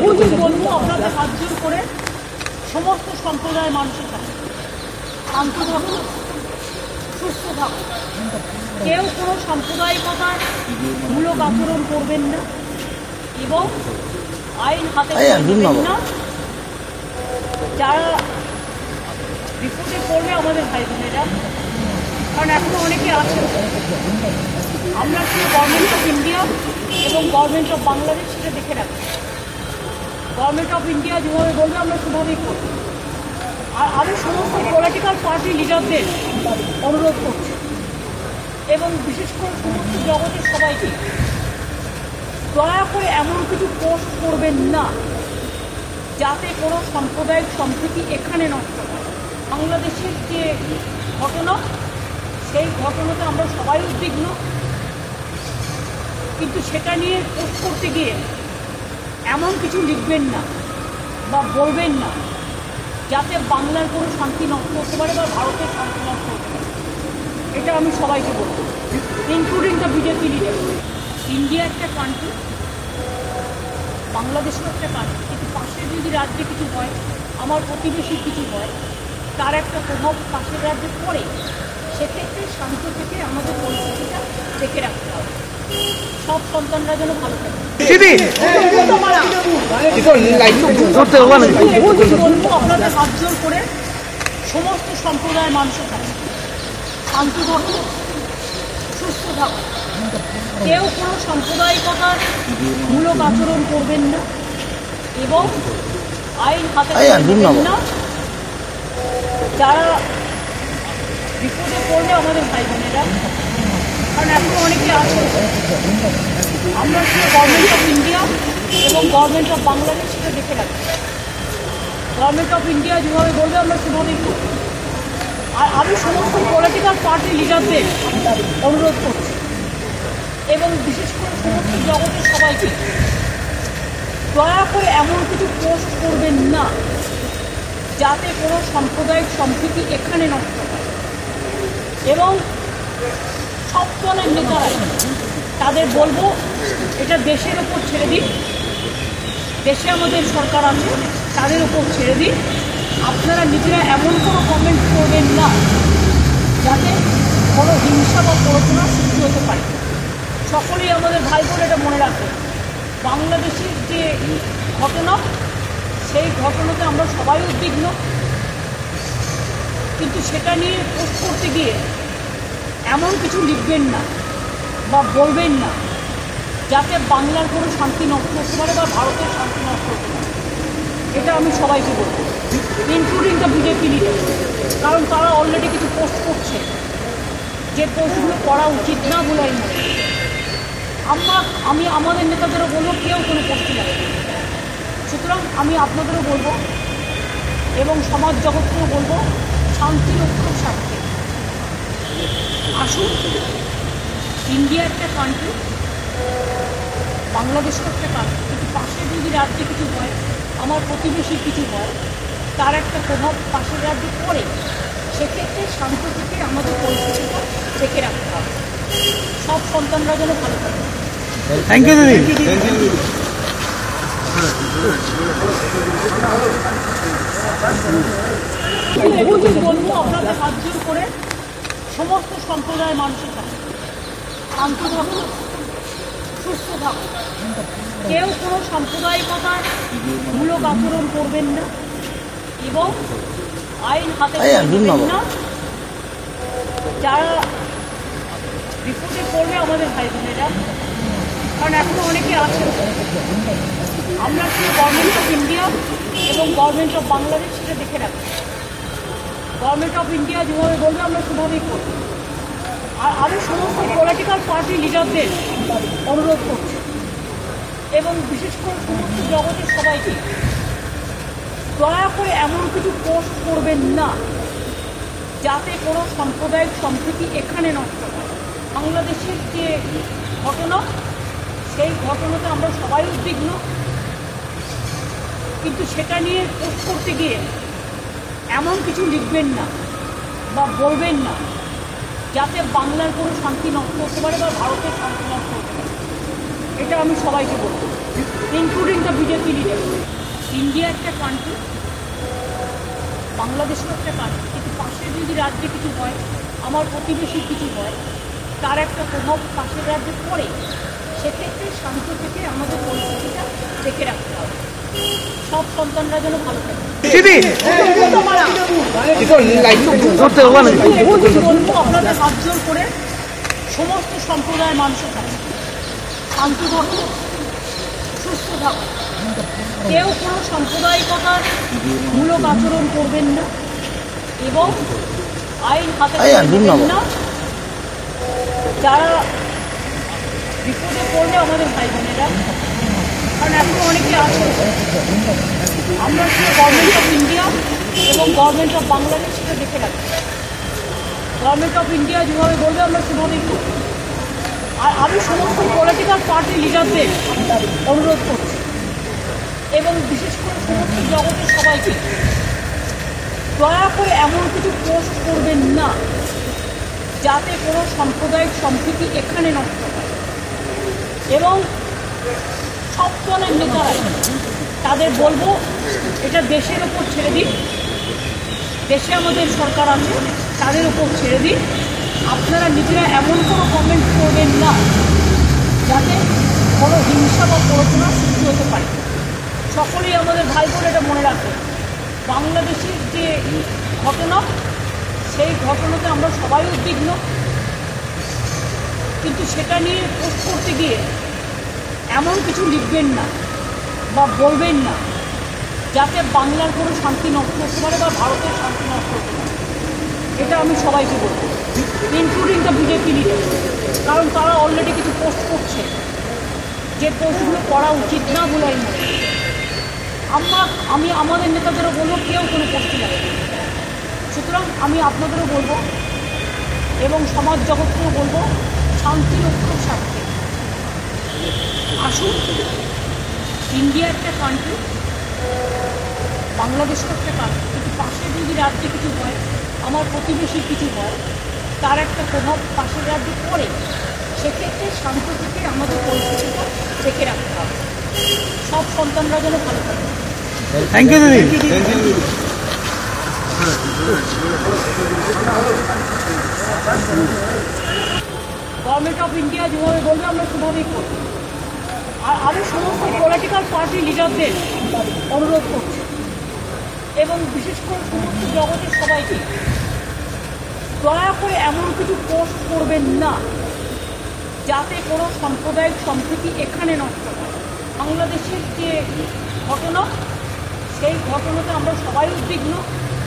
বলবো আপনাদের হাত জোর করে সমস্ত সম্প্রদায়ের মানুষের কাছে শান্ত থাকুন, সুস্থ থাকুন, কেউ কোনো সাম্প্রদায়িকতার মূলক আচরণ করবেন না এবং আইন হাতে নেবেন না। যারা বিপদে পড়বে আমাদের ভাই বোনেরা, কারণ এখনো অনেকে আছে, আমরা শুধু গভর্নমেন্ট অফ ইন্ডিয়া এবং গভর্নমেন্ট অফ বাংলাদেশ সেটা দেখে রাখি। গভর্নমেন্ট অফ ইন্ডিয়া যেভাবে বলবে আমরা সেভাবেই করব। আর আমি সমস্ত পলিটিক্যাল পার্টি লিডারদের অনুরোধ করছি এবং বিশেষ করে সমস্ত জগতের সবাইকে, দয়া করে এমন কিছু পোস্ট করবেন না যাতে কোনো সাম্প্রদায়িক সম্প্রীতি এখানে নষ্ট হয়। বাংলাদেশের যে ঘটনা, সেই ঘটনাতে আমরা সবাই উদ্বিগ্ন, কিন্তু সেটা নিয়ে পোস্ট করতে গিয়ে এমন কিছু লিখবেন না বা বলবেন না যাতে বাংলার কোনো শান্তি নষ্ট হতে পারে বা ভারতের শান্তি নষ্ট হতে পারে। এটা আমি সবাইকে বলবো, including the BJP leader. India একটা কান্ট্রি, বাংলাদেশও একটা কান্ট্রি, কিন্তু পাশের যদি রাজ্যে কিছু হয়, আমার প্রতিবেশীর কিছু হয়, তার একটা প্রভাব পাশের রাজ্যে পড়ে। সেক্ষেত্রে শান্ত থেকে আমাদের পরিস্থিতিটা দেখে রাখতে হবে, সব সন্তানরা যেন ভালো থাকে। বলবো আপনাদের হাত জোর করে সমস্ত সম্প্রদায়ের মানুষের কাছে শান্ত থাকুন, সুস্থ থাকুন, কেউ কোনো সাম্প্রদায়িকতার মূলক আচরণ করবেন না এবং আইন হাতে নেবেন না। যারা বিপদে পড়বে আমাদের ভাই বোনেরা, কারণ এখনো অনেকে আছে, আমরা শুধু গভর্নমেন্ট অফ ইন্ডিয়া এবং গভর্নমেন্ট অফ বাংলাদেশ সেটা দেখে রাখি। গভর্নমেন্ট অফ ইন্ডিয়া যেভাবে বলবে আমরা সেভাবেই করব। আর আমি সমস্ত পলিটিক্যাল পার্টি লিডারদের অনুরোধ করছি এবং বিশেষ করে সমস্ত জগতের সবাইকে, দয়া করে এমন কিছু পোস্ট করবেন না যাতে কোনো সাম্প্রদায়িক সম্প্রীতি এখানে নষ্ট হয়। এবং সব দলের নেতারা তাদের বলবো, এটা দেশের ওপর ছেড়ে দিন, দেশে আমাদের সরকার আছে, তাদের ওপর ছেড়ে দিন। আপনারা নিজেরা এমন কোনো কমেন্ট করবেন না যাতে কোনো হিংসা বা প্ররোচনা সৃষ্টি হতে পারে। সকলেই আমাদের ভাই বোন এটা মনে রাখবেন, বাংলাদেশের যে ঘটনা, সেই ঘটনাতে আমরা সবাই উদ্বিগ্ন, কিন্তু সেটা নিয়ে পোস্ট করতে গিয়ে এমন কিছু লিখবেন না বা বলবেন না যাতে বাংলার কোনো শান্তি নষ্ট হতে পারে বা ভারতের শান্তি নষ্ট হতে পারে। এটা আমি সবাইকে বলবো, ইনক্লুডিং দ্য বিজেপি লিডার, কারণ তারা অলরেডি কিছু পোস্ট করছে যে পোস্টগুলো করা উচিত না বলে আমি আমাদের নেতাদেরও বলবো কেউ কোনো পোস্ট লাগবে। সুতরাং আমি আপনাদেরও বলবো এবং সমাজ জগৎকেও বলবো, শান্তি রক্ষার স্বার্থে আসুন। ইন্ডিয়া একটা কান্ট্রি, বাংলাদেশও একটা কান্ট্রি, কিন্তু পাশের যদি রাজ্যে কিছু হয়, আমার প্রতিবেশীর কিছু হয়, তার একটা প্রভাব পাশের রাজ্যে পড়ে। সেক্ষেত্রে শান্ত থেকে আমাদের পরিস্থিতিটা দেখে রাখতে হবে, সব সন্তানরা যেন ভালো থাকে। থ্যাংক ইউ দিদি। বলবো আপনাদের হাত জোর করে সমস্ত সম্প্রদায়ের মানুষের কাছে শান্ত থাকুন, সুস্থ থাকুন, কেউ কোনো সাম্প্রদায়িকতার মূলক আচরণ করবেন না এবং আইন হাতে নেবেন না। যারা বিপদে পড়বে আমাদের ভাই বোনেরা, কারণ এখনো অনেকে আছে, আমরা শুধু গভর্নমেন্ট অফ ইন্ডিয়া এবং গভর্নমেন্ট অফ বাংলাদেশ সেটা দেখে রাখি। গভর্নমেন্ট অফ ইন্ডিয়া যেভাবে বলবে আমরা সেভাবেই করব। আর আমি সমস্ত পলিটিক্যাল পার্টি লিডারদের অনুরোধ করছি এবং বিশেষ করে সমস্ত জগতের সবাইকে, দয়া করে এমন কিছু পোস্ট করবেন না যাতে কোনো সাম্প্রদায়িক সম্প্রীতি এখানে নষ্ট হয়। বাংলাদেশের যে ঘটনা, সেই ঘটনাতে আমরা সবাই উদ্বিগ্ন, কিন্তু সেটা নিয়ে পোস্ট করতে গিয়ে এমন কিছু লিখবেন না বা বলবেন না যাতে বাংলার কোনো শান্তি নষ্ট হতে পারে বা ভারতের শান্তি নষ্ট হতে পারে। এটা আমি সবাইকে বলবো, including the BJP leader. India একটা কান্ট্রি, বাংলাদেশও একটা কান্ট্রি, কিন্তু পাশের যদি রাজ্যে কিছু হয়, আমার প্রতিবেশীর কিছু হয়, তার একটা প্রভাব পাশের রাজ্যে পড়ে। সেক্ষেত্রে শান্ত থেকে আমাদের পরিস্থিতিটা দেখে রাখতে হবে। সব সন্তানরা যেন ভালো থাকে। বলবো আপনাদের হাত জোর করে সমস্ত সম্প্রদায়ের মানুষের কাছে শান্ত থাকুন, সুস্থ থাকুন, কেউ কোনো সাম্প্রদায়িকতার মূলক আচরণ করবেন না এবং আইন হাতে নেবেন না। যারা বিপদে পড়বে আমাদের ভাই বোনেরা, কারণ এখন অনেকে আছে, আমরা শুধু গভর্নমেন্ট অফ ইন্ডিয়া এবং গভর্নমেন্ট অফ বাংলাদেশ সেটা দেখে রাখি। গভর্নমেন্ট অফ ইন্ডিয়া যেভাবে বলবে আমরা সেভাবেই করব। আর আমি সমস্ত পলিটিক্যাল পার্টি লিডারদের অনুরোধ করছি এবং বিশেষ করে সমস্ত জগতের সবাইকে, দয়া করে এমন কিছু পোস্ট করবেন না যাতে কোনো সাম্প্রদায়িক সম্প্রীতি এখানে নষ্ট হয়। এবং সব দলের নেতারাই তাদের বলবো এটা দেশের ওপর ছেড়ে দিন, দেশে আমাদের সরকার আছে, তাদের উপর ছেড়ে দিন। আপনারা নিজেরা এমন কোনো কমেন্ট করবেন না যাতে কোনো হিংসা বা প্ররোচনা সৃষ্টি হতে পারে। সকলেই আমাদের ভাই বোন এটা মনে রাখবেন, বাংলাদেশের যে ঘটনা, সেই ঘটনাতে আমরা সবাই উদ্বিগ্ন, কিন্তু সেটা নিয়ে পোস্ট করতে গিয়ে এমন কিছু লিখবেন না বা বলবেন না যাতে বাংলার কোনো শান্তি নষ্ট হতে পারে বা ভারতের শান্তি নষ্ট হতে পারে। এটা আমি সবাইকে বলব, ইনক্লুডিং দ্য বিজেপি লিডার, কারণ তারা অলরেডি কিছু পোস্ট করছে যে পোস্টগুলো করা উচিত না বলে আমি মনে করি। আমি আমাদের নেতাদেরও বলবো কেউ কোনো পোস্টে যাবে। সুতরাং আমি আপনাদেরও বলবো এবং সমাজ জগৎকেও বলবো, শান্তি রক্ষার স্বার্থে আসুন। ইন্ডিয়া একটা কান্ট্রি, বাংলাদেশও একটা কান্ট্রি, কিন্তু পাশের যদি রাজ্যে কিছু হয়, আমার প্রতিবেশীর কিছু হয়, তার একটা প্রভাব পাশের রাজ্যে পড়ে। সেক্ষেত্রে শান্ত থেকে আমাদের পরিস্থিতিটা দেখে রাখতে হবে। সব সন্তানরা যেন ভালো থাকে। থ্যাংক ইউ দিদি। গভর্নমেন্ট অফ ইন্ডিয়া যেভাবে বলবে আমরা সেভাবেই করব। আর আমি সমস্ত পলিটিক্যাল পার্টি লিডারদের অনুরোধ করছি এবং বিশেষ করে সমস্ত জগতের সবাইকে, দয়া করে এমন কিছু পোস্ট করবেন না যাতে কোনো সাম্প্রদায়িক সম্প্রীতি এখানে নষ্ট হয়। বাংলাদেশের যে ঘটনা, সেই ঘটনাতে আমরা সবাই উদ্বিগ্ন,